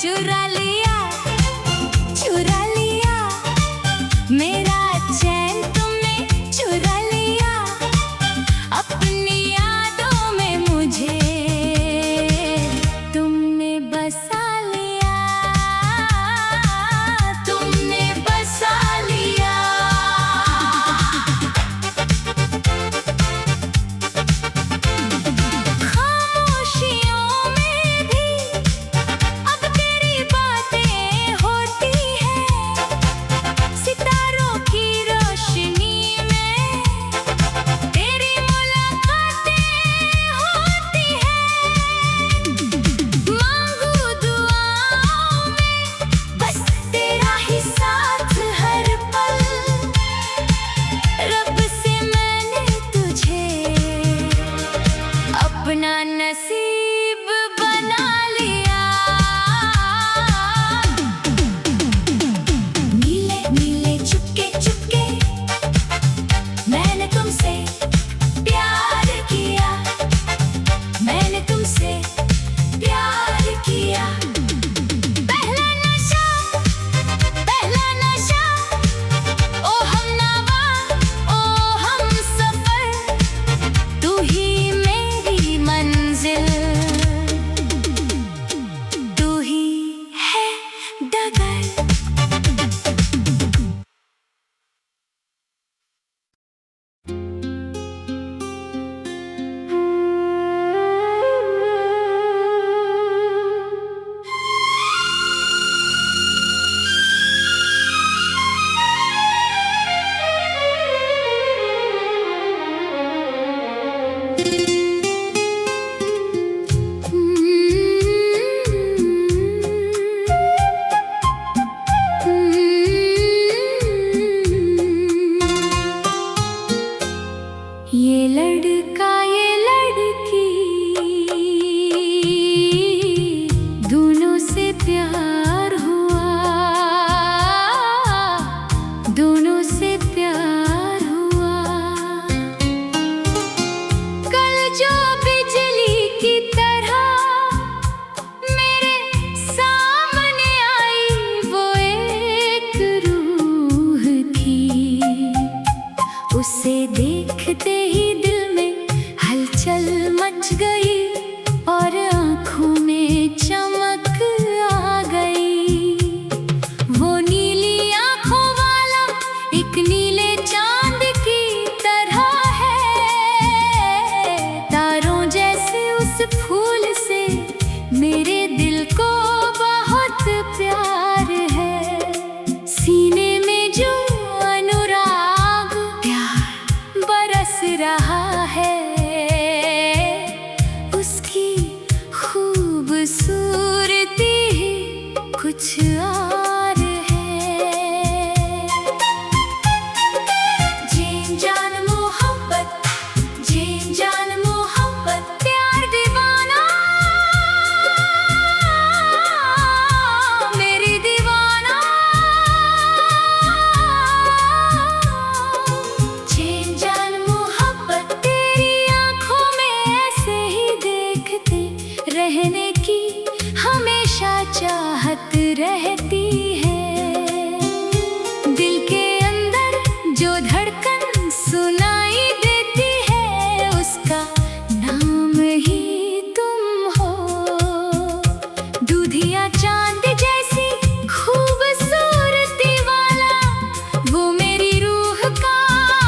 चुरा लिया, चुरा लिया मेरा चैन तुमने, चुरा लिया अपनी यादों में मुझे तुमने बसा लिया, तुमने बसा लिया। खामोशियों में भी अब तेरी बातें होती हैं, सितारों की रोशनी में तेरी मुलाकातें होती हैं। मांगू दुआओं में बस तेरा ही साथ हर पल, रब से मैंने तुझे अपना नसीब बना लिया। नीले नीले चुपके चुपके मैंने तुमसे प्यार किया, मैंने तुमसे प्यार किया। पहला नशा, पहला नशा, ओ हमनवा, ओ हमसफर, तू ही मेरी मंजिल, तू ही है डगर। ये लड़का ये लड़की दोनों से प्यार हुआ, दोनों से प्यार हुआ। कल जो बिजली की तरह मेरे सामने आई, वो एक रूह थी, उसे देखते ही दिल में हलचल मच गई और आँखों में चमक आ गई। वो नीली आँखों वाला एक नीले चांद की तरह है, तारों जैसे उस फूल से मेरे दिल को बहुत प्यार है। सीने में जो अनुराग प्यार बरस रहा है, उसकी खूबसूरती ही कुछ और है। जीन जान मोहब्बत, जीन जान मोहब्बत, प्यार दीवाना मेरी दीवाना। जीन जान मोहब्बत, तेरी आँखों में ऐसे ही देखते रहने की हमेशा चाहत रहती है। दिल के अंदर जो धड़कन सुनाई देती है, उसका नाम ही तुम हो। दूधिया चांद जैसी खूबसूरती वाला वो मेरी रूह का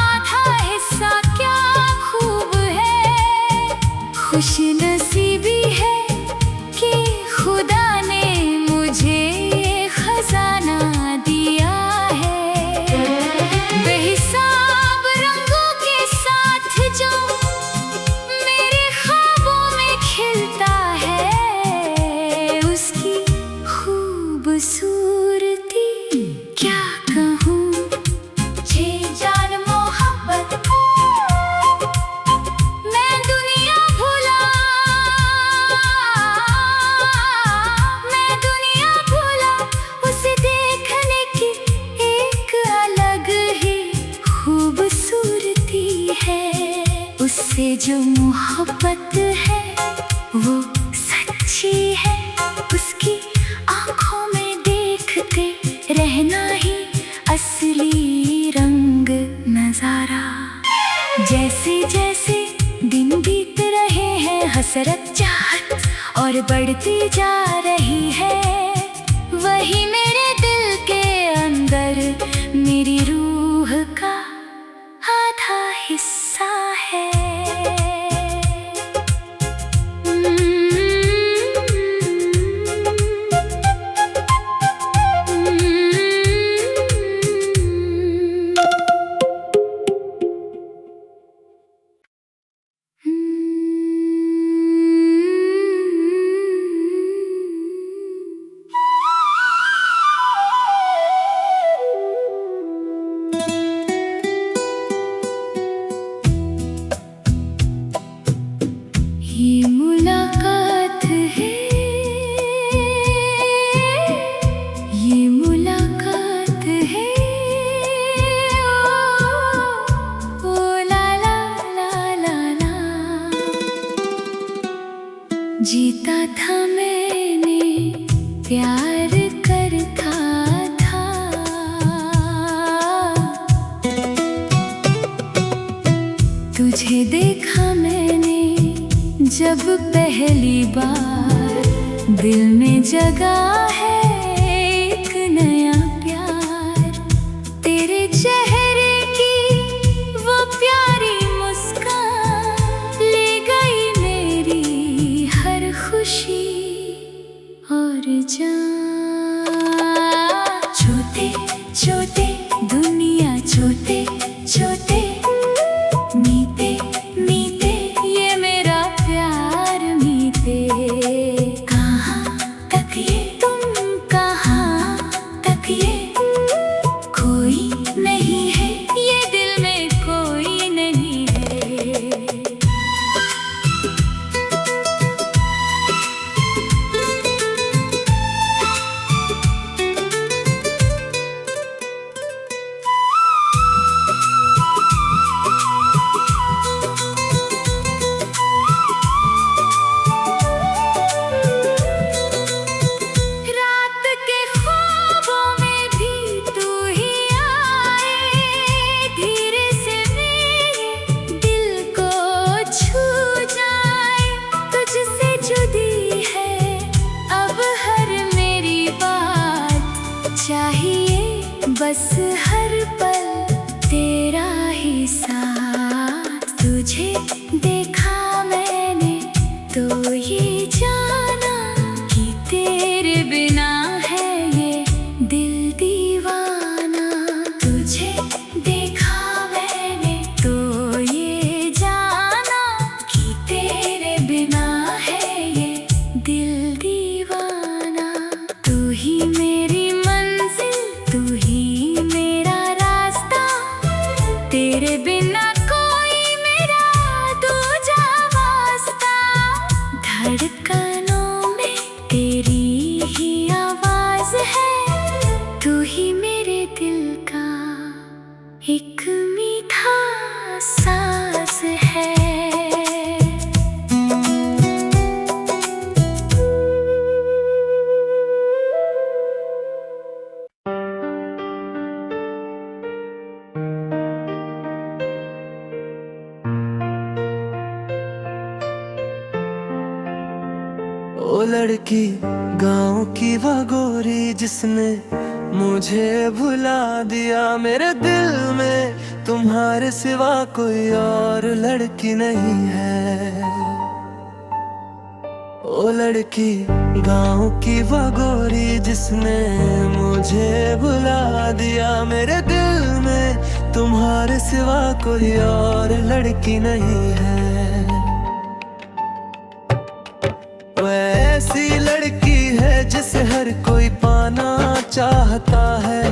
आधा हिस्सा, क्या खूब है। खुश नसीबी है कि खुदा ने मुझे ये खजाना दिया है। बेहिसाब रंगों के साथ जो मेरे ख्वाबों में खिलता है, उसकी खूबसूरती क्या कहूँ। जी जान मोहब्बत, मैं दुनिया भुला, मैं दुनिया भुला, उसे देखने की एक अलग ही खूबसूरती है। उससे जो मोहब्बत है वो सच्ची है, उसकी कसरत चाहत और बढ़ती जा रही है। वही मेरे दिल के अंदर मेरी रूह का आधा हिस्सा है। ये मुलाकात है, ये मुलाकात है। ओ ला ला ला ला ला। जीता था मैंने प्यार करता था। तुझे देखा मैंने जब पहली बार, दिल में जगा है एक नया प्यार। तेरे चेहरे की वो प्यारी मुस्कान ले गई मेरी हर खुशी और जान। छोटे छोटे दुनिया, छोटे छोटे मीते मीते, ये मेरा प्यार मीते। कहाँ तक ये, तुम कहाँ तक ये, कोई नहीं है, ये दिल में कोई नहीं है। रात के ख्वाबों में भी तू ही आए, धीरे से मेरे दिल को छू जाए। तुझसे जुदी है अब हर मेरी बात, चाहिए बस हर पल तेरा ही साथ। तुझे देखा मैंने तो ये जाना कि तेरे बिना है ये दिल दीवाना। तुझे देखा मैंने तो ये जाना कि तेरे बिना है ये दिल दीवाना। तू ही मेरी मंजिल, तू ही मेरा रास्ता, तेरे बिना कोई मेरा दूजा वास्ता। धड़कनों में तेरी ही आवाज है, तू ही मेरे दिल का एक मीठा सांस है। ओ लड़की गाँव की वो गोरी, जिसने मुझे भुला दिया। मेरे दिल में तुम्हारे सिवा कोई और लड़की नहीं है। ओ लड़की गाँव की वो गोरी, जिसने मुझे भुला दिया। मेरे दिल में तुम्हारे सिवा कोई और लड़की नहीं है। ऐसी लड़की है जिसे हर कोई पाना चाहता है।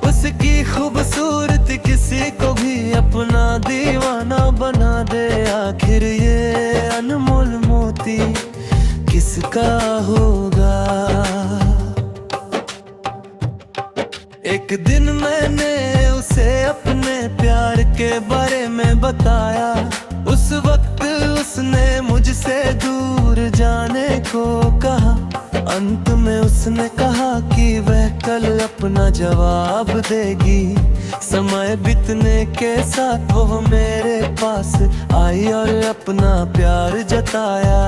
उसकी खूबसूरती किसी को भी अपना दीवाना बना दे। आखिर ये अनमोल मोती किसका होगा? एक दिन मैंने उसे अपने प्यार के बारे में बताया। उस वक्त उसने मुझसे दूर जाने को कहा। अंत में उसने कहा कि वह कल अपना जवाब देगी। समय बीतने के साथ वो मेरे पास आई और अपना प्यार जताया।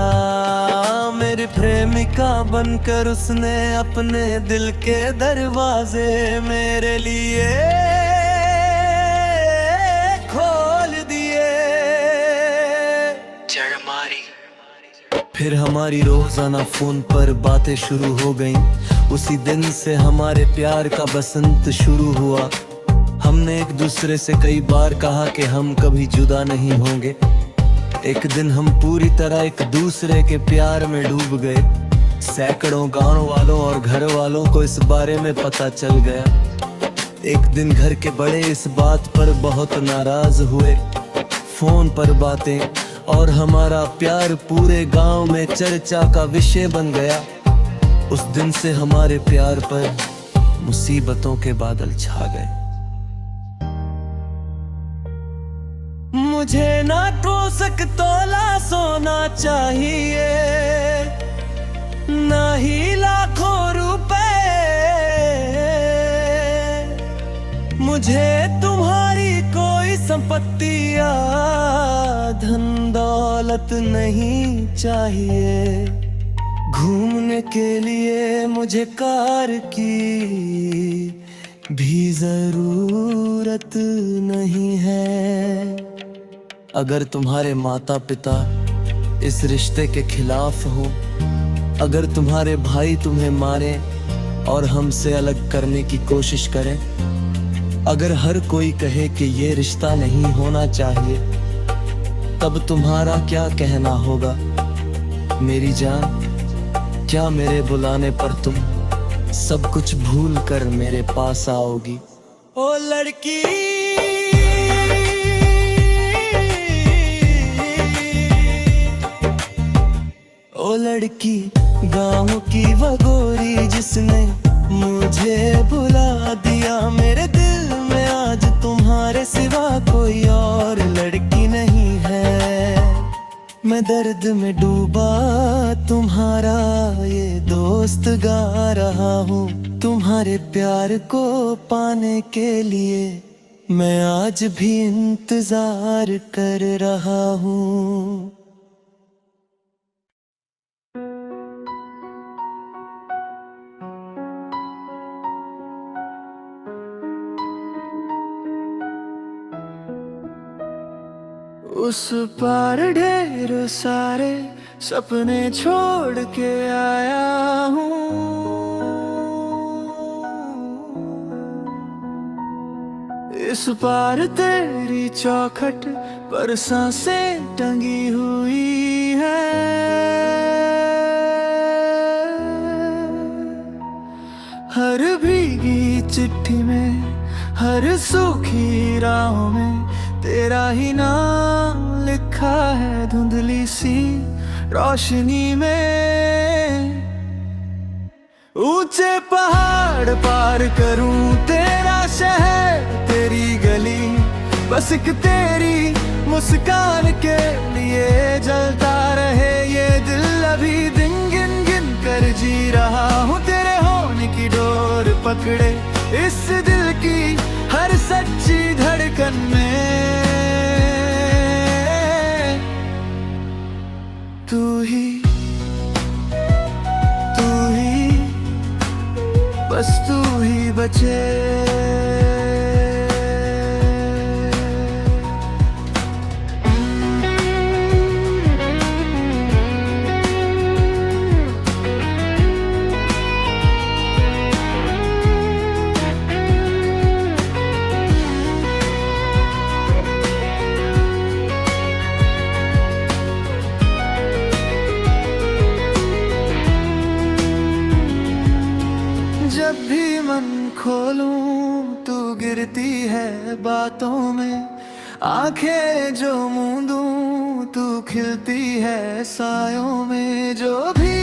मेरी प्रेमिका बनकर उसने अपने दिल के दरवाजे मेरे लिए खोल दिए। फिर हमारी रोजाना फोन पर बातें शुरू हो गईं। उसी दिन से हमारे प्यार का बसंत शुरू हुआ। हमने एक दूसरे से कई बार कहा कि हम कभी जुदा नहीं होंगे। एक दिन हम पूरी तरह एक दूसरे के प्यार में डूब गए। सैकड़ों गांव वालों और घर वालों को इस बारे में पता चल गया। एक दिन घर के बड़े इस बात पर बहुत नाराज हुए। फोन पर बातें और हमारा प्यार पूरे गांव में चर्चा का विषय बन गया। उस दिन से हमारे प्यार पर मुसीबतों के बादल छा गए। मुझे ना तो तोला सोना चाहिए, ना ही लाखों रुपए। मुझे तुम्हारी कोई संपत्ति या धन दौलत नहीं चाहिए। घूमने के लिए मुझे कार की भी जरूरत नहीं है। अगर तुम्हारे माता पिता इस रिश्ते के खिलाफ हो, अगर तुम्हारे भाई तुम्हें मारे और हमसे अलग करने की कोशिश करें, अगर हर कोई कहे कि ये रिश्ता नहीं होना चाहिए, तब तुम्हारा क्या कहना होगा? मेरी जान, क्या मेरे बुलाने पर तुम सब कुछ भूल कर मेरे पास आओगी? ओ लड़की, ओ लड़की, गाँव की वो गोरी जिसने मुझे भुला दिया। मेरे दिल में आज तुम्हारे सिवा कोई और लड़की नहीं है। मैं दर्द में डूबा तुम्हारा ये दोस्त गा रहा हूँ। तुम्हारे प्यार को पाने के लिए मैं आज भी इंतजार कर रहा हूँ। उस पार ढेर सारे सपने छोड़ के आया हूँ। इस पार तेरी चौखट पर सांसें टंगी हुई है। हर भीगी चिट्ठी में, हर सूखी राहों में तेरा ही नाम लिखा है धुंधली सी रोशनी में। ऊंचे पहाड़ पार करूं तेरा शहर, तेरी गली, बस एक तेरी मुस्कान के लिए जलता रहे ये दिल। अभी दिन गिन गिन कर जी रहा हूँ तेरे होने की डोर पकड़े, इस दिल की हर सच्ची धड़कन में। तू ही, बस तू ही बचे। जब भी मन खोलूं तू गिरती है बातों में, आंखें जो मूंदूं तू खिलती है सायों में। जो भी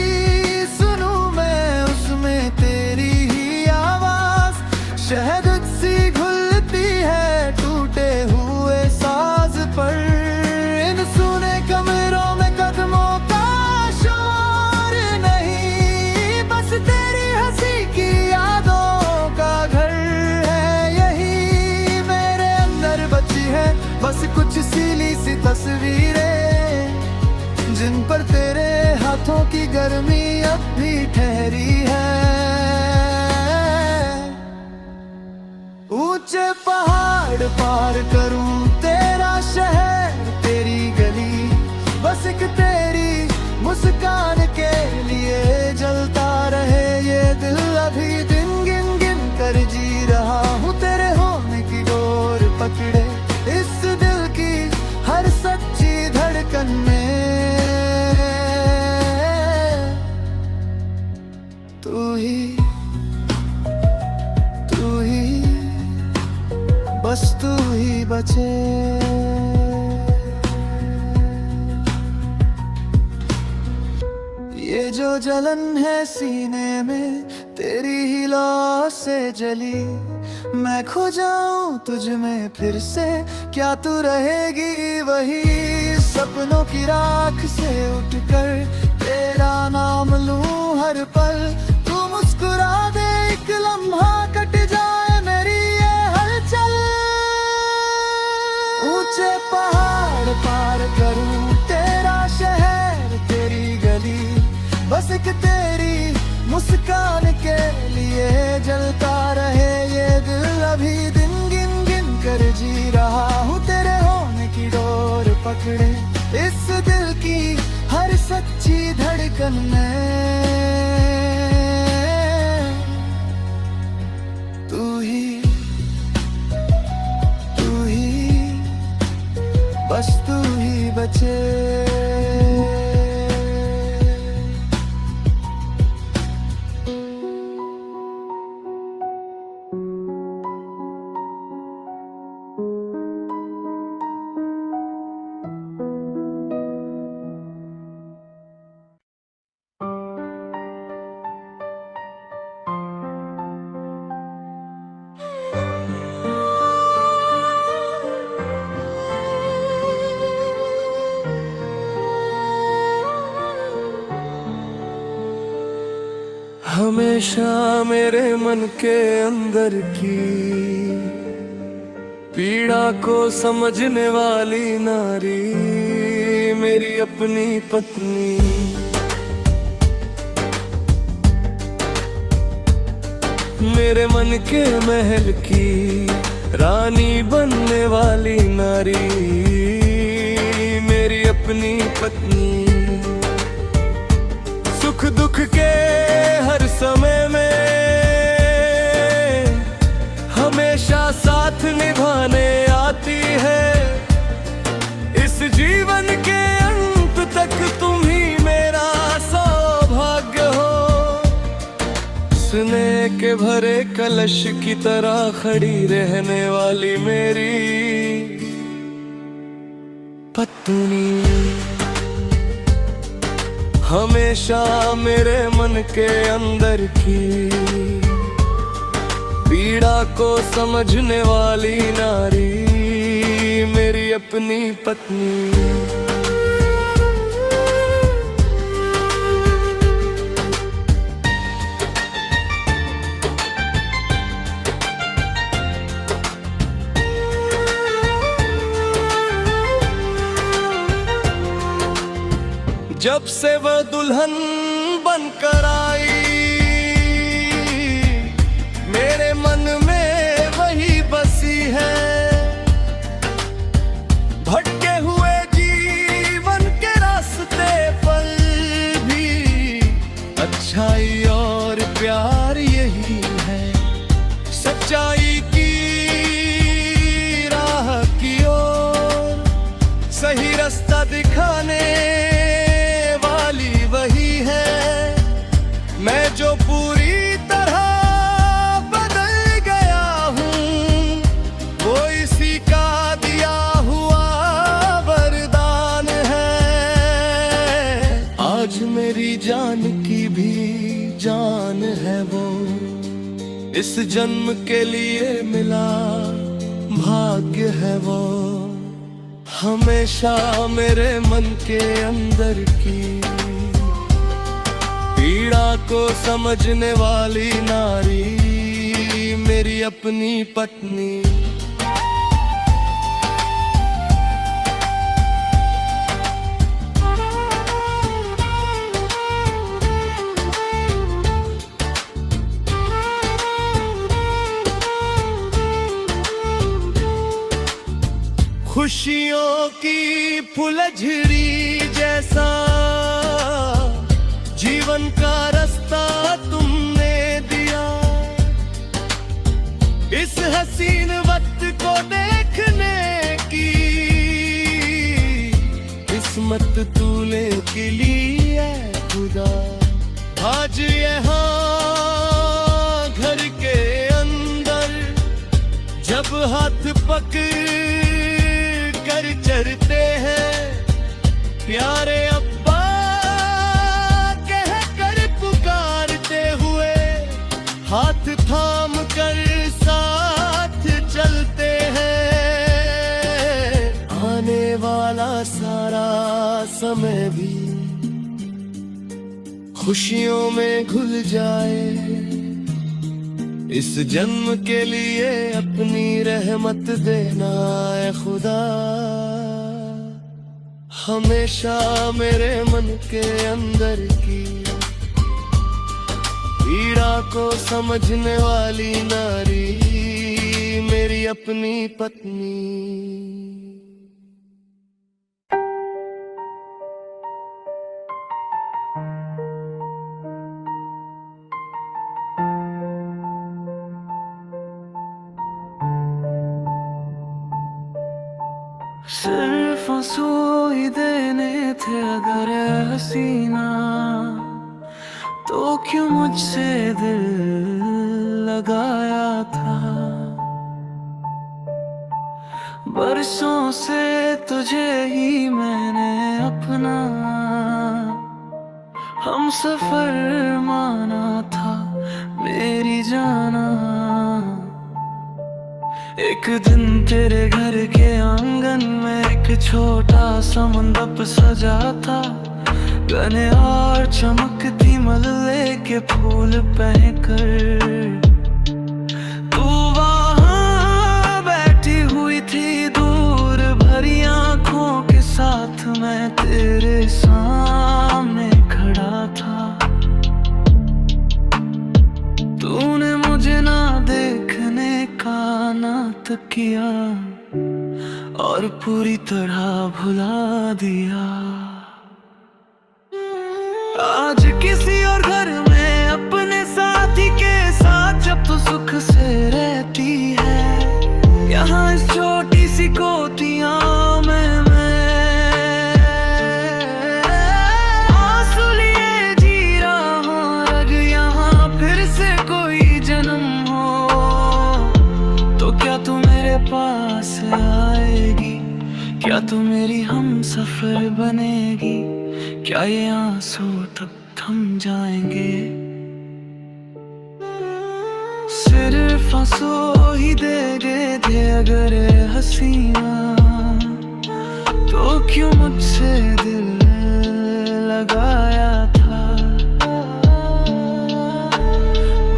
सुनूं मैं उसमें तेरी ही आवाज, शहद सी घुलती है टूटे हुए साज पर। इन सुने कमरों में कदमों का शोर नहीं, बस हाथों की गर्मी अब भी ठहरी है। ऊंचे पहाड़ पार करूं तेरा शहर तेरी गली, बस एक तेरी मुस्कान के लिए जलता रहे ये दिल। अभी दिन गिन गिन कर जी रहा हूँ तेरे होने की डोर पकड़े, इस दिल की हर सच्ची धड़कन में तू ही बस तू ही बचे। ये जो जलन है सीने में तेरी ही लौ से जली, मैं खो जाऊं तुझ में फिर से क्या तू रहेगी वही। सपनों की राख से उठकर तेरा नाम लूं हर पल, तू मुस्कुरा दे एक लम्हा कट जाए मेरी ये हलचल। ऊंचे पहाड़ पार करूं तेरा शहर तेरी गली, बस एक तेरी मुस्कान के लिए जलता रहे ये दिल। अभी दिन गिन गिन कर जी रहा हूँ तेरे होने की डोर पकड़े, इस दिल की हर सच्ची धड़कन में तू ही बस तू ही बचे। हमेशा मेरे मन के अंदर की पीड़ा को समझने वाली नारी मेरी अपनी पत्नी। मेरे मन के महल की रानी बनने वाली नारी मेरी अपनी पत्नी। सुख दुख के हर समय में हमेशा साथ निभाने आती है। इस जीवन के अंत तक तुम ही मेरा सौभाग्य हो। स्नेह के भरे कलश की तरह खड़ी रहने वाली मेरी पत्नी। हमेशा मेरे मन के अंदर की पीड़ा को समझने वाली नारी मेरी अपनी पत्नी। जब से वह दुल्हन बनकर आई मेरे मन में वही बसी है। भटके हुए जीवन के रास्ते पर भी अच्छाई और प्यार यही है। सच्चाई की राह की ओर सही रास्ता दिखाने वही है। मैं जो पूरी तरह बदल गया हूँ वो इसी का दिया हुआ वरदान है। आज मेरी जान की भी जान है वो, इस जन्म के लिए मिला भाग्य है वो। हमेशा मेरे मन के अंदर की पीड़ा को समझने वाली नारी मेरी अपनी पत्नी। खुशियों की फुलझड़ी जैसा जीवन का रास्ता तुमने दिया। इस हसीन वक्त को देखने की किस्मत तूने के लिए खुदा। आज यहाँ घर के अंदर जब हाथ पकड़ कर चलते हैं, प्यारे अब्बा कह कर पुकारते हुए हाथ थाम कर साथ चलते हैं। आने वाला सारा समय भी खुशियों में घुल जाए। इस जन्म के लिए अपनी रहमत देना है खुदा। हमेशा मेरे मन के अंदर की पीड़ा को समझने वाली नारी मेरी अपनी पत्नी। सिर्फ आंसू ही देने थे अगर हसीना, तो क्यों मुझसे दिल लगाया था। बरसों से तुझे ही मैंने अपना हम सफर माना था मेरी जाना। एक दिन तेरे घर के आंगन में एक छोटा सा मंडप सजा था। गने और चमकती मल्ले के फूल पहनकर तू वहाँ बैठी हुई थी दूर भरी आंखों के साथ। मैं तेरे सामने खड़ा था, तूने मुझे ना देखने का नाटक किया और पूरी तरह भुला दिया। आज किसी और घर में अपने साथी के साथ जब तू सुख से रहती है, यहाँ इस छोटी सी कोठरियाँ में मैं आंसू लिए जी रहा हूँ। अगर यहाँ फिर से कोई जन्म हो तो क्या तू मेरे पास आएगी? क्या तू मेरी हम सफर बनेगी? क्या ये आंसू तब थम जाएंगे? सिर्फ आंसू ही दे गए थे अगर हसीना, तो क्यों मुझसे दिल लगाया था।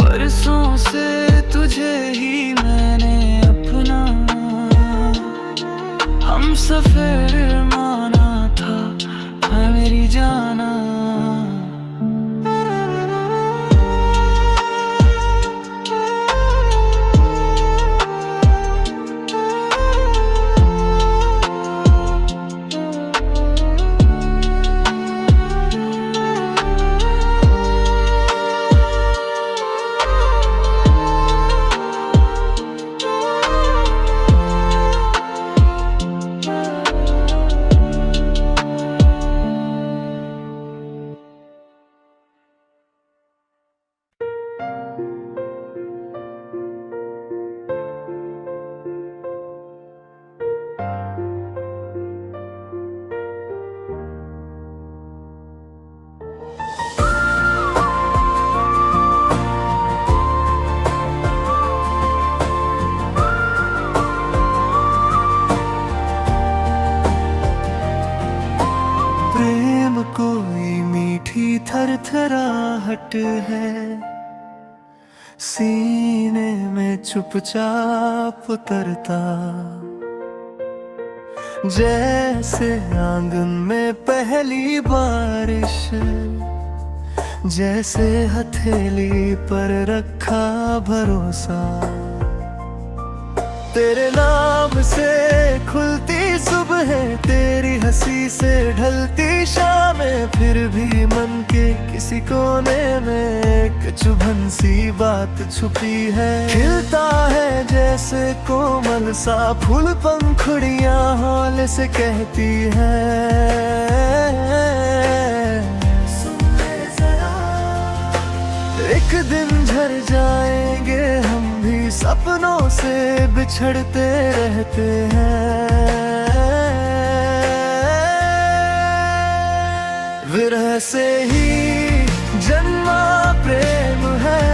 बरसों से तुझे ही मैंने अपना हम सफर माना था मेरी जाना। थरथराहट है सीने में चुपचाप उतरता, जैसे आंगन में पहली बारिश, जैसे हथेली पर रखा भरोसा। तेरे नाम से खुलती सुबह तेरी हंसी से ढलती शामें, फिर भी मन के किसी कोने में एक चुभन सी बात छुपी है। खिलता है जैसे कोमल सा फूल, पंखुड़ियां हौले से कहती है, सुन ले जरा, एक दिन झर जाएंगे हम भी, सपनों से बिछड़ते रहते हैं। विरह से ही जन्मा प्रेम है,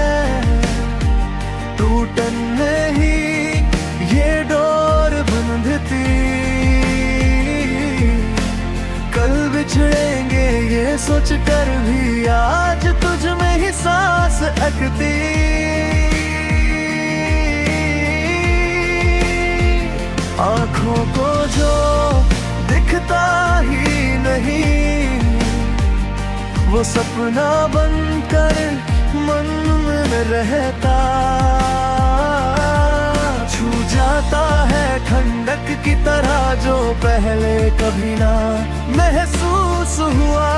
टूटन नहीं ये डोर बंधती, कल बिछड़ेंगे ये सोच कर भी आज तुझ में ही सांस अटकती। आँखों को जो दिखता ही नहीं, वो सपना बनकर मन में रहता, छू जाता है ठंडक की तरह जो पहले कभी ना महसूस हुआ।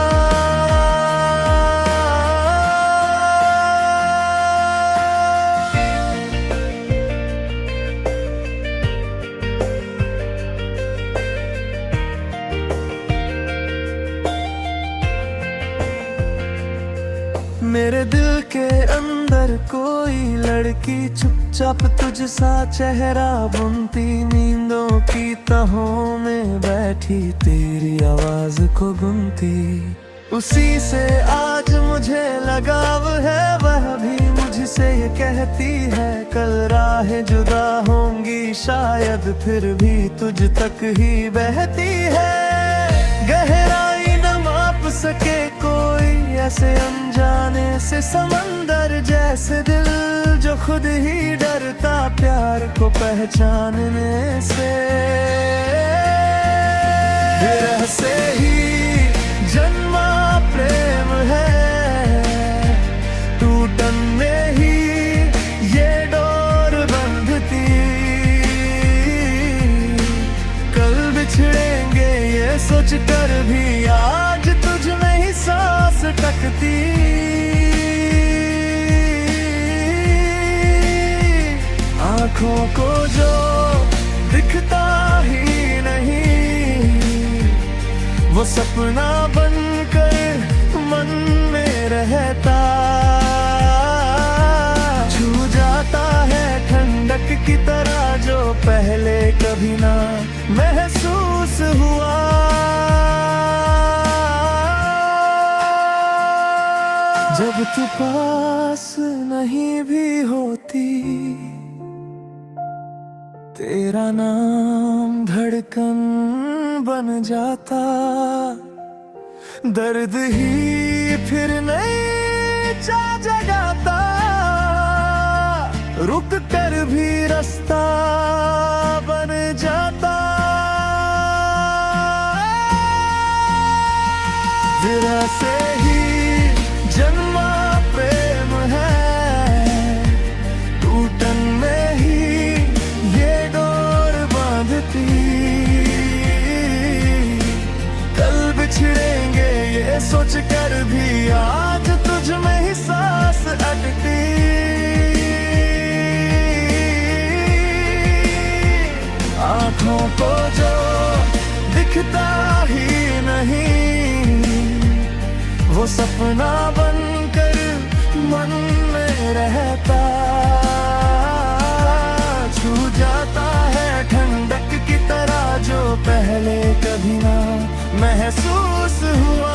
मेरे दिल के अंदर कोई लड़की चुपचाप तुझ सा चेहरा बुनती, नींदों की तहों में बैठी तेरी आवाज को गुनती, उसी से आज मुझे लगाव है, वह भी मुझसे ये कहती है, कल राहें जुदा होंगी शायद फिर भी तुझ तक ही बहती है। गहराई न माप सके कोई ऐसे अनजाने से समंदर, जैसे दिल जो खुद ही डरता प्यार को पहचानने से। विरह से ही जन्मा प्रेम है, टूटन में ही ये डोर बंधती, कल बिछड़ेंगे ये सोच कर भी आज तुझ में ही सांस टकती। आँखों को जो दिखता ही नहीं, वो सपना बनकर मन में रहता, छू जाता है ठंडक की तरह जो पहले कभी ना महसूस हुआ। जब तू पास नहीं भी होती, तेरा नाम धड़कन बन जाता, दर्द ही फिर नहीं चा जगाता, रुक कर भी रास्ता बन जाता। विरह से ही जन्मा प्रेम है, टूटन में ही ये डोर बांधती, कल बिछड़ेंगे ये सोच कर भी आज तुझ में ही सांस अटकती। आँखों को जो दिखता ही नहीं, वो सपना बनकर मन में रहता, छू जाता है ठंडक की तरह जो पहले कभी ना महसूस हुआ।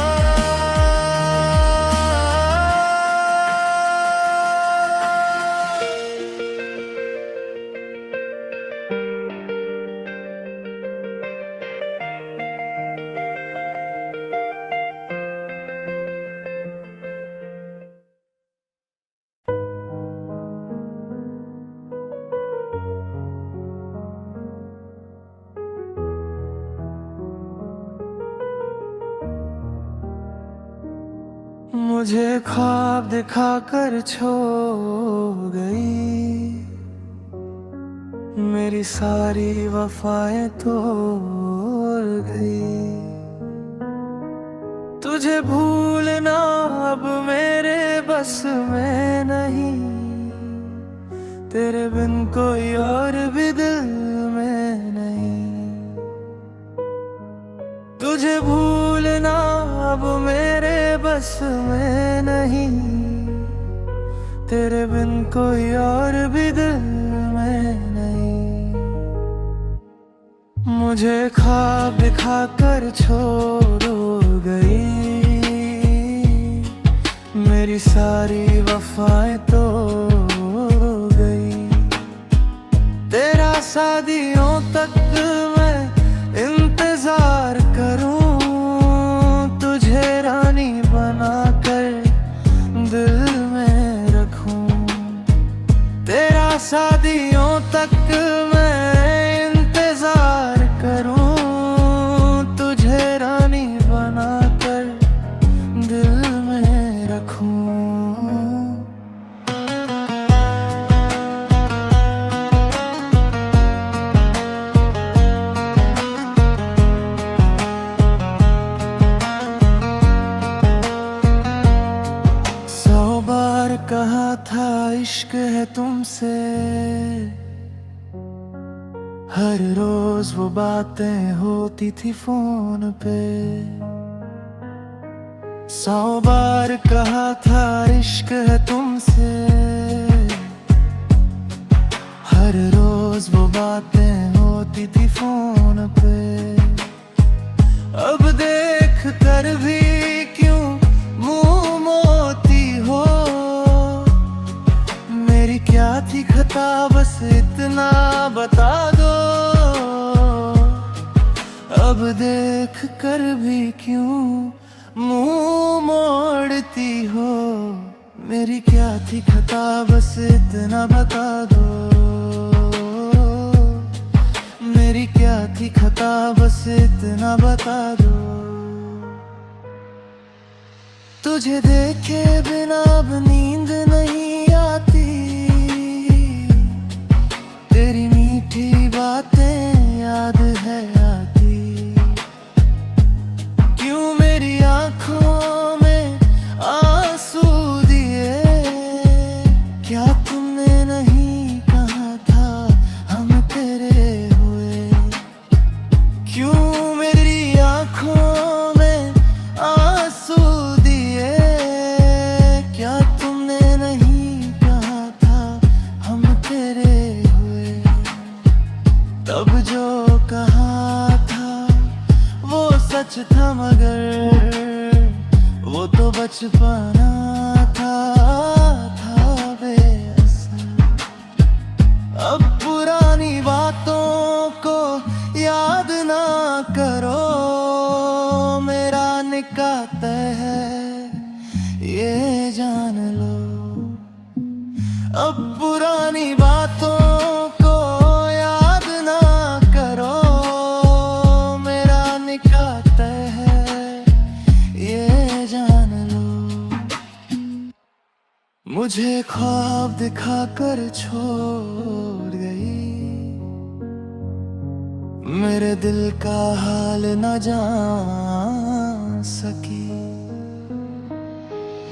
मुझे ख्वाब दिखाकर छोड़ गई, मेरी सारी वफाएं तो गई। तुझे भूलना अब मेरे बस में नहीं, तेरे बिन कोई और भी दिल में नहीं। तुझे भूलना अब मेरे बस में नहीं, तेरे बिन कोई और भी दिल में नहीं। मुझे ख्वाब दिखाकर छोड़ गई, मेरी सारी वफाएं तो गई। तेरा शादियों तक मैं इंतजार करूं, तुझे रानी बनाकर दिल में रखूं। तेरा शादियों तक मैं इंतजार करूं, तुझे रानी बनाकर दिल में रखूं। कहा था इश्क है तुमसे, हर रोज वो बातें होती थी फोन पे। 100 बार कहा था इश्क है तुमसे, हर रोज वो बातें होती थी फोन पे। अब देख कर भी क्यों मुंह मोती हो, मेरी क्या थी खता बस इतना बता दो। अब देख कर भी क्यों मुंह मोड़ती हो, मेरी क्या थी खता बस इतना बता दो। मेरी क्या थी खता बस इतना बता दो। तुझे देखे बिना अब नींद नहीं आती, तेरी मीठी बातें याद है आती। क्यों मेरी आंखों में आंसू दिए, क्या तुमने नहीं कहा था हम तेरे हुए। क्यों मेरी आंखों में आंसू दिए, क्या तुमने नहीं कहा था हम तेरे हुए। तब जो कहा था वो सच था, मगर वो तो बचपना था बेअसर। अब पुरानी बातों को याद ना करो, मेरा निकाह तय है ये जान लो। अब पुरानी बातों को याद ना करो, मेरा निकाह तय है ये जान लो। मुझे ख्वाब दिखाकर छोड़ गई, मेरे दिल का हाल न जान सकी।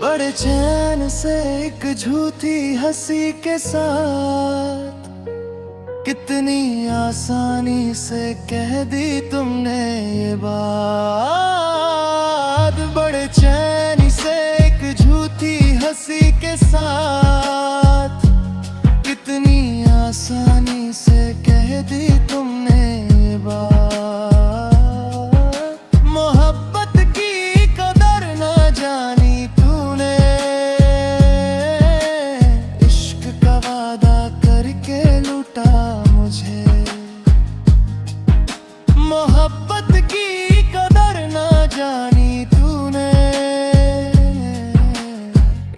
बड़े चैन से एक झूठी हंसी के साथ, कितनी आसानी से कह दी तुमने ये बात। बड़े चैन से एक झूठी हंसी के साथ, कितनी आसानी से कह दी तुमने ये बात। मोहब्बत की कदर न जानी तूने, इश्क का वादा करके लूटा मुझे। मोहब्बत की कदर न जानी तूने,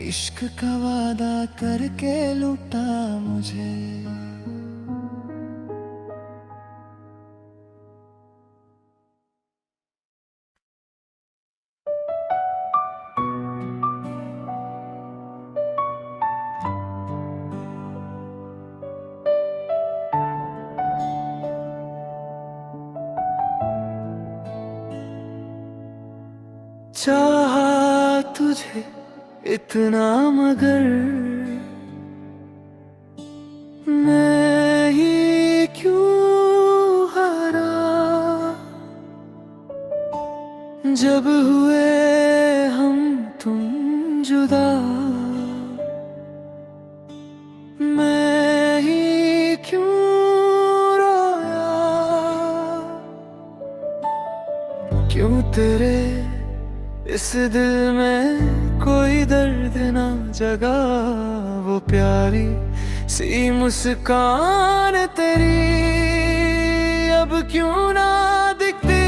इश्क का वादा करके लूटा मुझे। चाहा तुझे इतना मगर मैं ही क्यों हारा, जब हुए हम तुम जुदा मैं ही क्यों रोया, क्यों तेरे इस दिल में कोई दर्द ना जगा। वो प्यारी सी मुस्कान तेरी अब क्यों ना दिखती।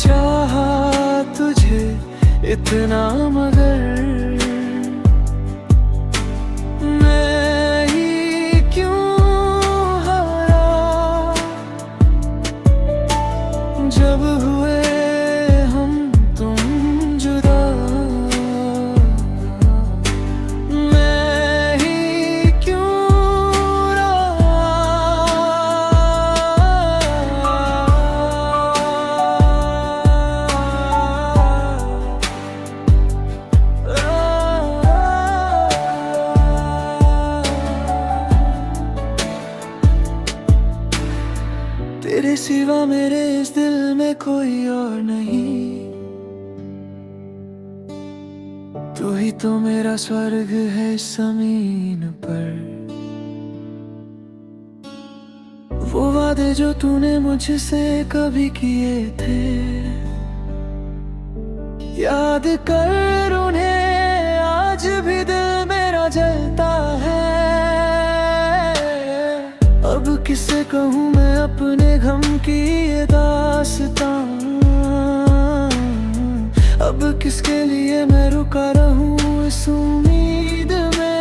चाहा तुझे इतना मगर मैं ही क्यों हारा, जब हुए हम तुम जुदा मैं ही क्यों तेरे सिवा मेरे इस दिल में कोई और नहीं। तू ही तो मेरा स्वर्ग है इस जमीन पर। वो वादे जो तूने मुझसे कभी किए थे याद कर उन्हें, आज भी दिल मेरा जलता है। अब किसे कहूँ मैं अपने गम की ये दास्तां, अब किसके लिए मैं रुका रहूं इस उम्मीद में।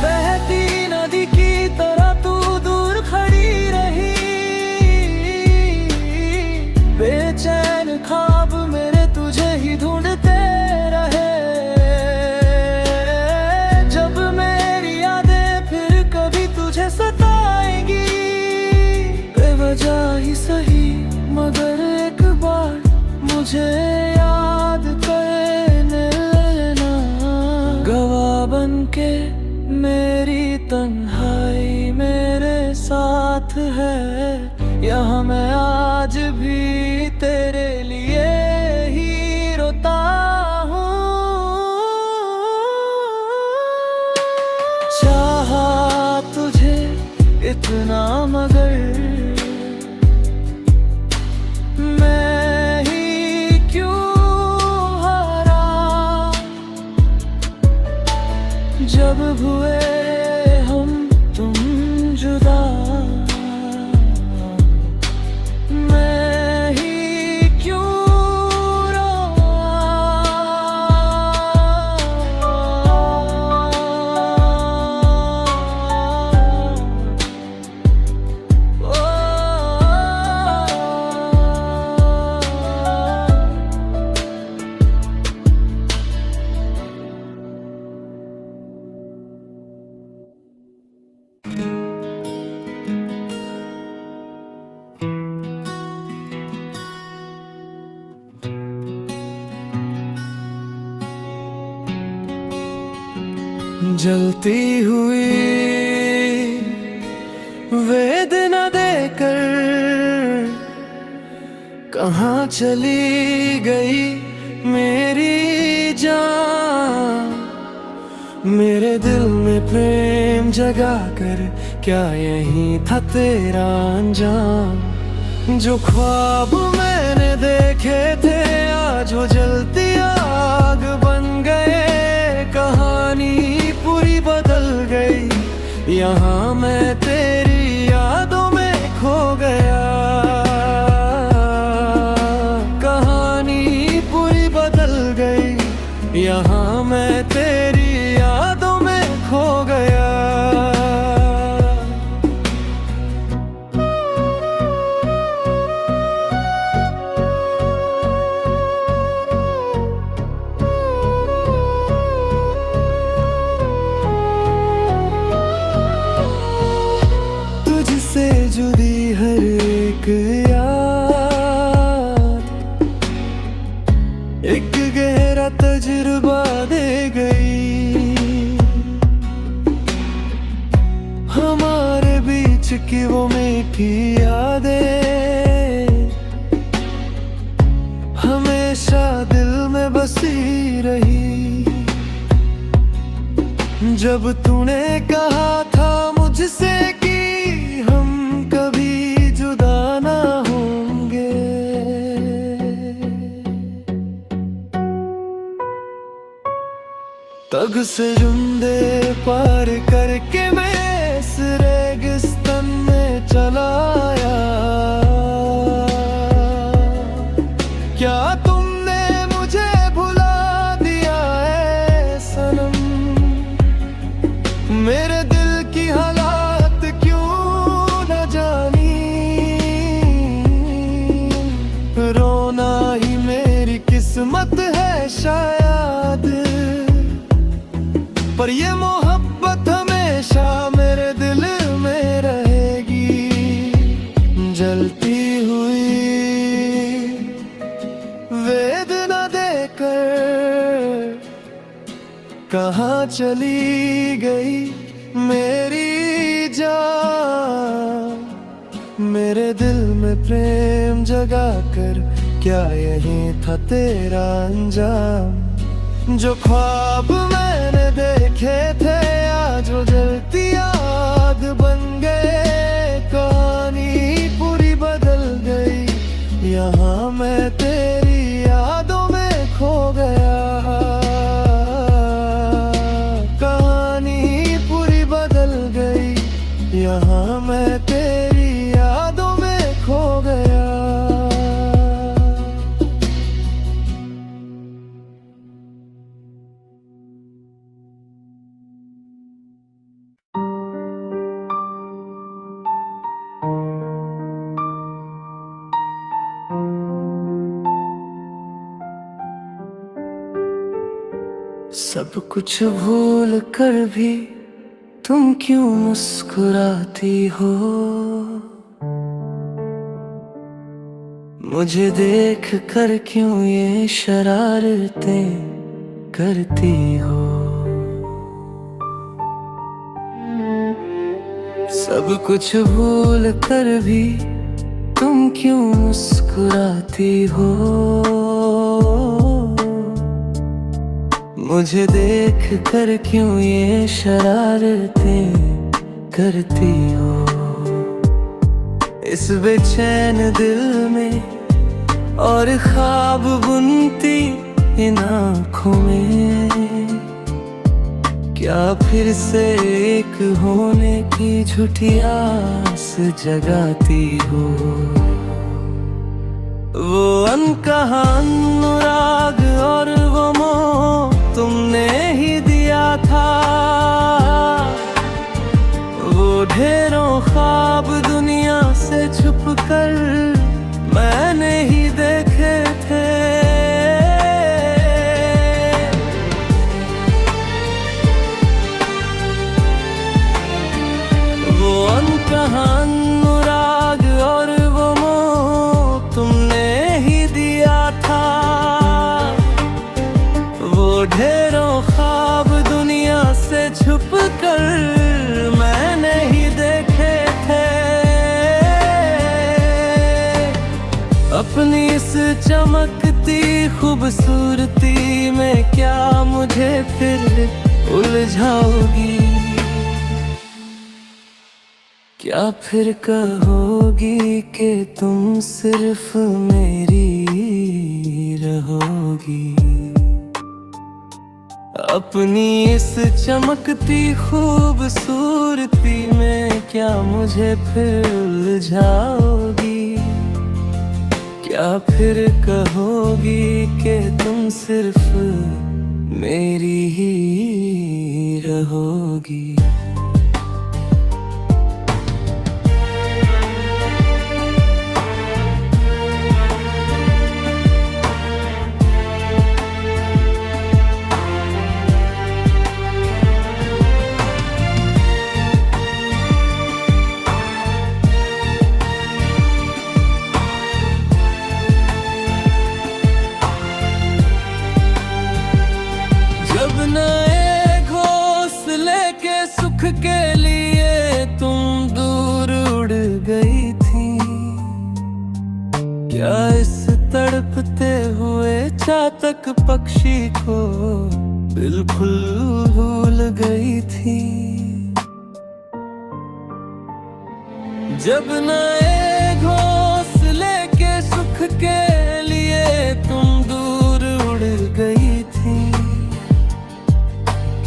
बहती नदी की तरह तू दूर खड़ी रही, बेचैन ख्वाब मेरे तुझे ही ढूंढते रहे। जब मेरी यादें फिर कभी तुझे सताएंगी, बेवजह ही सही मगर एक बार मुझे याद करने लेना। गवाह बन के मेरी तन्हाई मेरे साथ है, यहाँ मैं आज भी तेरे लिए ही रोता हूँ। चाहा तुझे इतना मगर मैं ही क्यों हारा, जब हुए हम तुम जुदा मैं ही क्यों जलती हुई वेदना देकर कहाँ चली गई मेरी जान। मेरे दिल में प्रेम जगा कर क्या यही था तेरा अंजाम। जो ख्वाब मैंने देखे थे आज वो जलती आग बन गए। कहानी पूरी बदल गई, यहाँ मैं तेरी यादों में खो गया। कहानी पूरी बदल गई, यहाँ मैं तेरी यादों में खो गया। फिर एक याद, एक गहरा तजुर्बा दे गई। हमारे बीच की वो मीठी यादें हमेशा दिल में बसी रही। जब तूने कहा था मुझसे कि हम कभी जुदा ना होंगे, तब से जुंदे पार करके मैं इस रेगिस्तान में चला आया। क्या तुमने मुझे भुला दिया है सनम? मेरे दिल की हालात क्यों न जानी? रोना ही मेरी किस्मत है शायद, पर ये मोहब्बत हमेशा मेरे दिल में रहेगी। जलती हुई वेदना देकर कहाँ चली गई मेरी जान? मेरे दिल में प्रेम जगाकर क्या यही था तेरा अंजाम? जो ख्वाब मैंने देखे थे आज वो जलती आग बन गए। कहानी पूरी बदल गई, यहाँ मैं तेरी यादों में खो गया। कहानी पूरी बदल गई, यहाँ मैं तेरी यादों में खो गया। सब कुछ भूल कर भी तुम क्यों मुस्कुराती हो? मुझे देख कर क्यों ये शरारतें करती हो? सब कुछ भूल कर भी तुम क्यों मुस्कुराती हो? मुझे देख कर क्यों ये शरारतें करती हो? इस बेचैन दिल में और ख्वाब बुनती इन आँखों में क्या फिर से एक होने की झूठी आस जगाती हो? वो अनकहा अनुराग और वो मोह तुमने ही दिया था। वो ढेरों ख्वाब दुनिया से छुप कर मैंने ही देखे थे। वो अनकहा अनुराग और वो मोह तुमने ही दिया था। वो ढेरों ख्वाब दुनिया से छुप कर मैंने ही देखे थे। अपनी इस चमकती खूबसूरती में क्या मुझे फिर उलझाओगी? क्या फिर कहोगी कि तुम सिर्फ मेरी रहोगी? अपनी इस चमकती खूबसूरती में क्या मुझे फिर उलझाओगी? क्या फिर कहोगी कि तुम सिर्फ मेरी ही रहोगी? क्या इस तड़पते हुए चातक पक्षी को बिल्कुल भूल गई थी। जब नए घोंसले के सुख के लिए तुम दूर उड़ गई थी,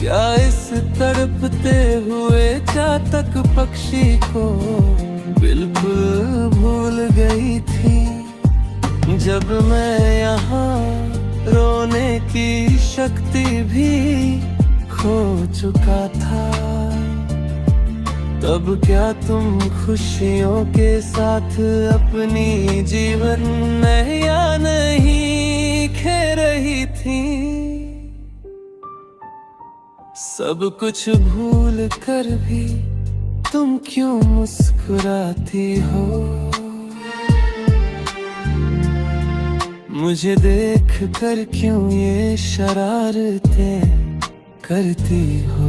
क्या इस तड़पते हुए चातक पक्षी को बिल्कुल भूल गई थी। जब मैं यहाँ रोने की शक्ति भी खो चुका था, तब क्या तुम खुशियों के साथ अपनी जीवन नैया नहीं खे रही थी? सब कुछ भूल कर भी तुम क्यों मुस्कुराती हो? मुझे देख कर क्यों ये शरारतें करती हो?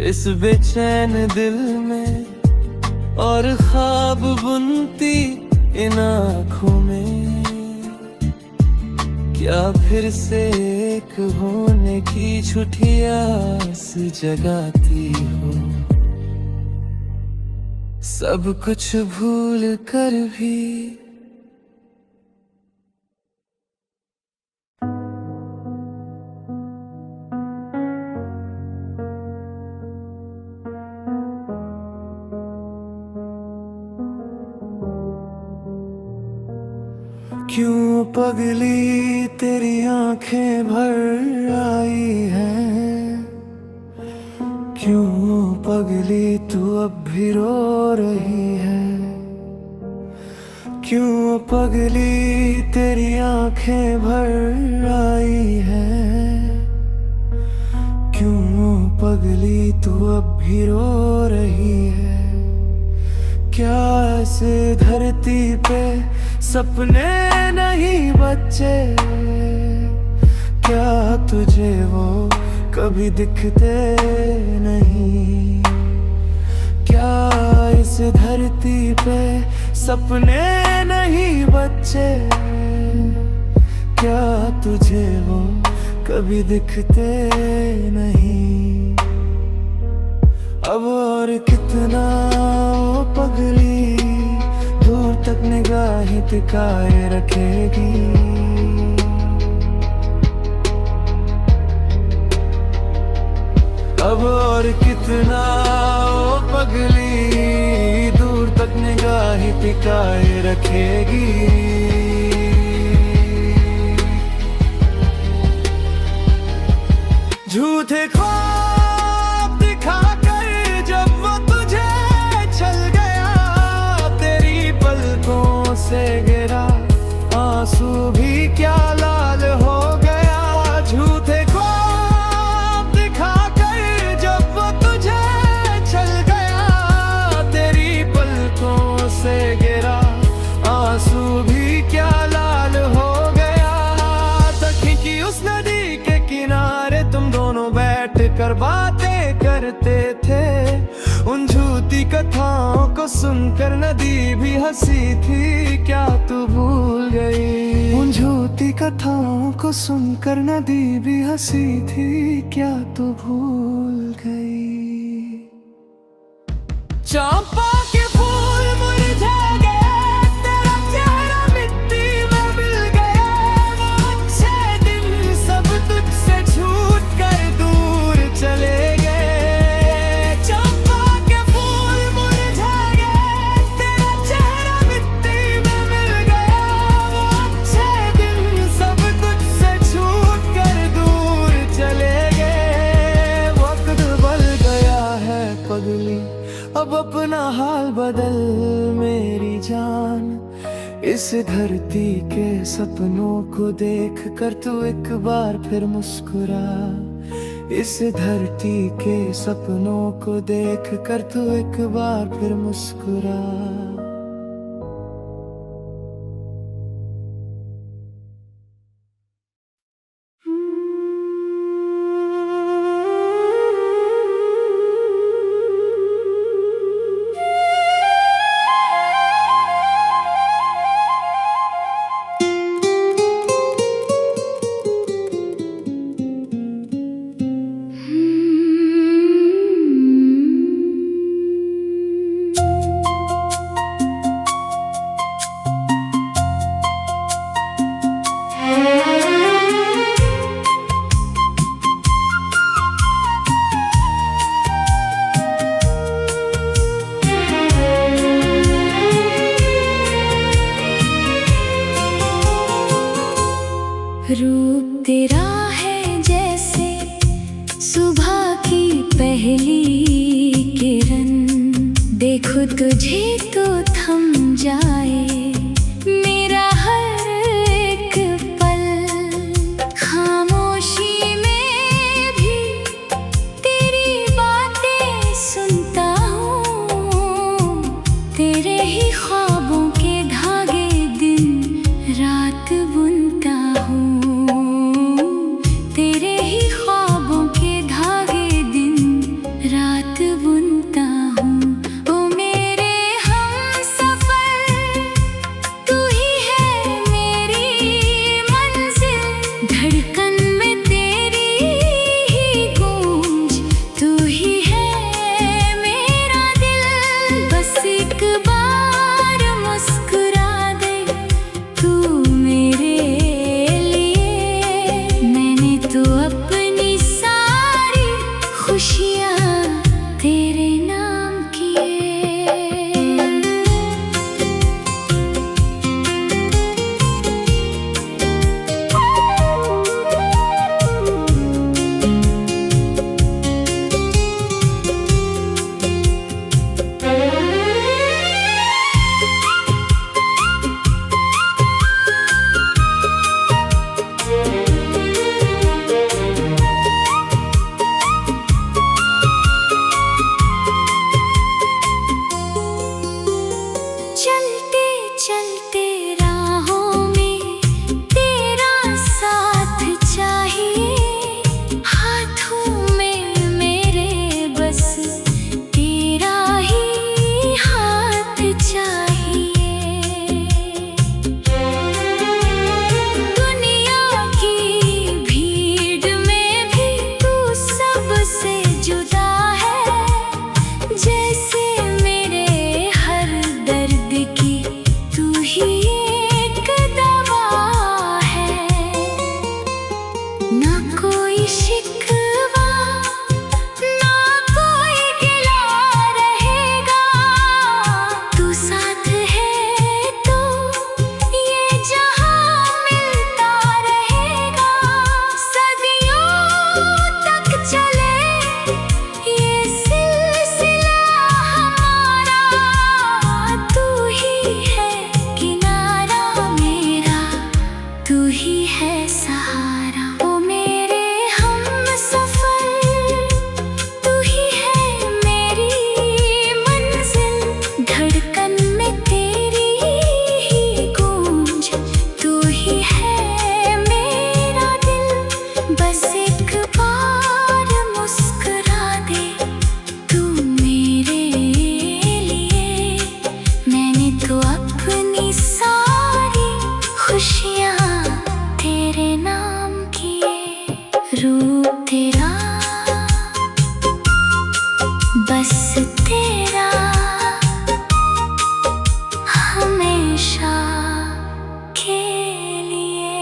इस बेचैन दिल में और ख्वाब बुनती इन आँखों में, क्या फिर से एक होने की झूठी आस जगाती हो? सब कुछ भूल कर भी क्यों पगली तेरी आंखें भर आई हैं? क्यों पगली तू अब भी रो रही है? क्यों पगली तेरी आंखें भर आई हैं? क्यों पगली तू अब भी रो रही है? क्या ऐसे धरती पे सपने नहीं बच्चे? क्या तुझे वो कभी दिखते नहीं? क्या इस धरती पे सपने नहीं बच्चे? क्या तुझे वो कभी दिखते नहीं? अब और कितना वो पगली दूर तक निगाहें टिकाए रखेगी? अब और कितना वो पगली दूर तक निगाहें टिकाए रखेगी? झूठे ख्वाब दिखाकर जब वो तुझे चल गया, तेरी पलकों से गिरा आंसू भी क्या लाल हो गया। झूठे ख्वाब दिखाकर जब वो तुझे चल गया, तेरी पलकों से गिरा आंसू भी क्या लाल हो गया। तखी की उस नदी के किनारे तुम दोनों बैठ कर बातें करते थे। उन झूठी कथाओं को सुनकर नदी भी हंसी थी, क्या तू भूल गई? उन झूठी कथाओं को सुनकर नदी भी हंसी थी, क्या तू भूल गई? चंपा के फूल मुरझा गए, तेरा चेहरा मिट्टी में मिल गया। वो अच्छे दिन सब तुझसे छूट कर दूर चले गए। चंपा के फूल मुरझा गए, तेरा चेहरा मिट्टी में मिल गया। वो अच्छे दिन सब तुझसे छूट कर दूर चले गए। वक्त बदल गया है पगली, अब अपना हाल बदल मेरी जान। इस धरती के सपनों को देख कर तू एक बार फिर मुस्कुरा। इस धरती के सपनों को देख कर तू एक बार फिर मुस्कुरा। देखूं तुझे तो थम जाए मेरा हर एक पल। खामोशी में भी तेरी बातें सुनता हूँ, तेरे ही ख्वाबों के धागे दिन रात बुनता हूँ, तेरे ही ख्वाबों के धागे दिन रात बुनता हूँ। ओ मेरे हमसफर, तू ही है मेरी मंजिल, धड़कन में तेरी ही गूंज, तू ही है मेरा दिल। बस एक बार मुस्कुरा दे तू मेरे लिए, मैंने तो अपनी सारी खुशियाँ तेरे नाम किए। चलते चलते राहों में तेरा साथ चाहिए, हाथों में मेरे बस तेरा ही हाथ चाहिए। दुनिया की भीड़ में भी तू सबसे जुदा है, जैसे मेरे हर दर्द की तू ही एक दवा है। ना कोई शिकवा ना कोई गिला रहेगा, तू साथ है तो ये जहां मिलता रहेगा। सदियों तक चले ये सिलसिला हमारा, तू ही है किनारा मेरा, तू ही है सहारा। ओ मेरे हमसफर, तू ही है मेरी मंजिल, धड़कन में तेरी ही गूंज, तू ही है मेरा दिल। बस एक बार मुस्कुरा दे तू मेरे लिए, मैंने तो अपनी सारी खुशियाँ तेरे नाम किए। रूप तेरा, बस तेरा, हमेशा के लिए।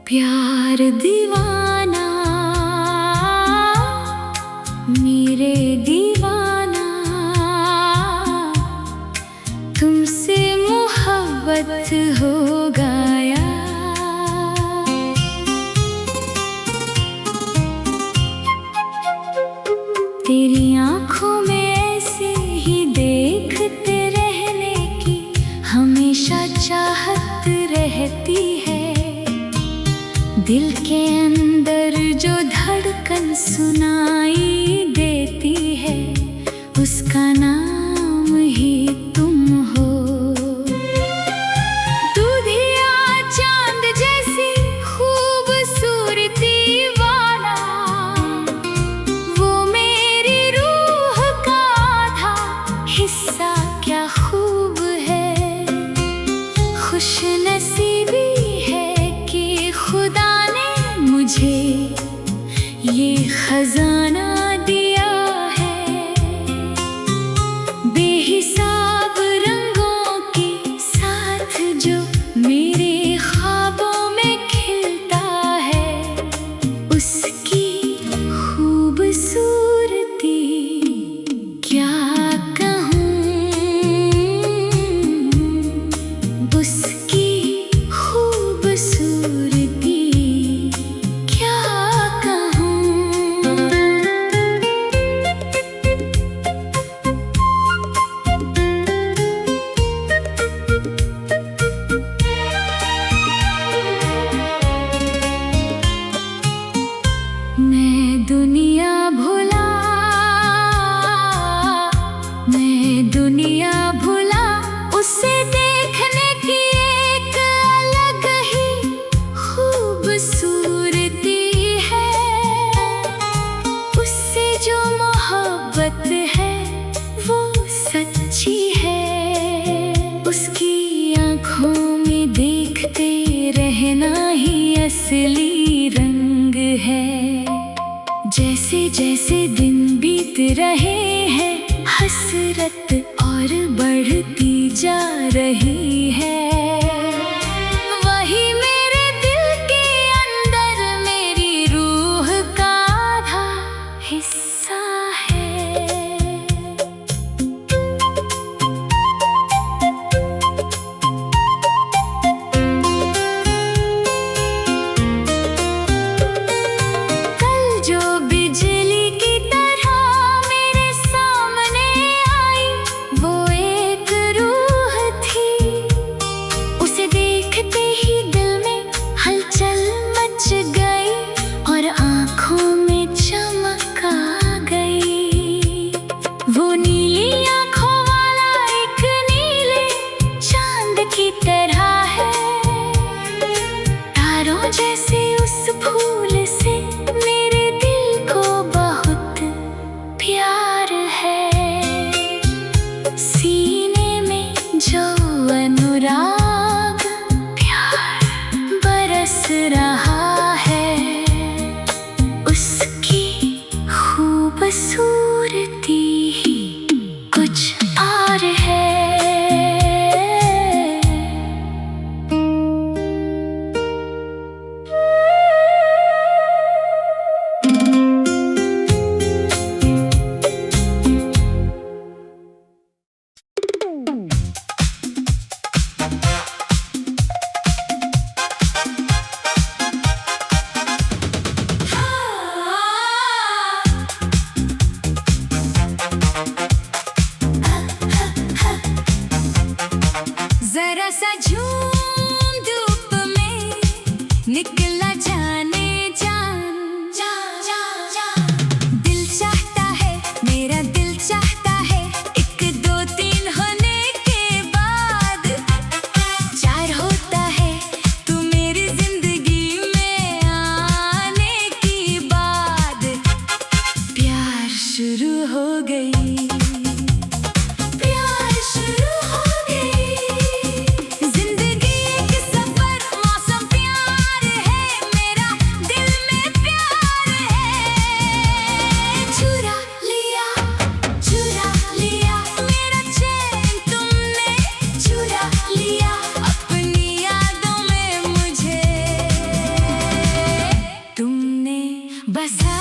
प्यार दीवाना मेरे दीवाना, तुमसे मोहब्बत हो गया। तेरी आँखों में ऐसे ही देखते रहने की हमेशा चाहत रहती है। दिल के अंदर जो धड़कन सुनाई देती है, उसका नाम ही तुम हो। दूधिया चांद जैसी खूबसूरती वाला, वो मेरी रूह का आधा हिस्सा क्या खूब है। खुश नसीबी है कि खुदा ने मुझे ये खजाना दिया है, बेहिसाब रंगों के साथ जो मेरे ख्वाबों में खिलता है, उसकी खूबसूरती क्या कहूँ, उसकी खूबसूरती क्या कहूँ। मैं दुनिया भुला, मैं दुनिया भुला, उसे देखने की एक अलग ही खूबसूरती है, उससे जो मोहब्बत है वो सच्ची है, उसकी आँखों में देखते रहना ही असली रंग है। जैसे जैसे दिन बीत रहे हैं, हसरत और बढ़ती जा रही है, वही मेरे दिल के अंदर मेरी रूह का आधा हिस्सा है। कल जो बिजली की तरह मेरे सामने आई, वो एक रूह थी, उसे देखते ही दिल में हलचल मच गई और आँखों में चमक आ गई। वो नीली आँखों वाला एक नीले चांद की तरह है, तारों जैसे उस फूल से मेरे दिल को बहुत प्यार है। सीने में जो अनुराग प्यार बरस रहा है, उसकी खूबसूरती ही कुछ और है। जरा सा झूम धूप में निकला जाने जान, दिल चाहता है, मेरा दिल चाहता है, एक दो तीन होने के बाद चार होता है, तू मेरी जिंदगी में आने की बाद प्यार शुरू हो गई, प्यार शुरू हो गई। जिंदगी एक सफर, मौसम प्यार है, मेरा दिल में प्यार है। चुरा लिया मेरा चैन तुमने, चुरा लिया अपनी यादों में मुझे तुमने बसा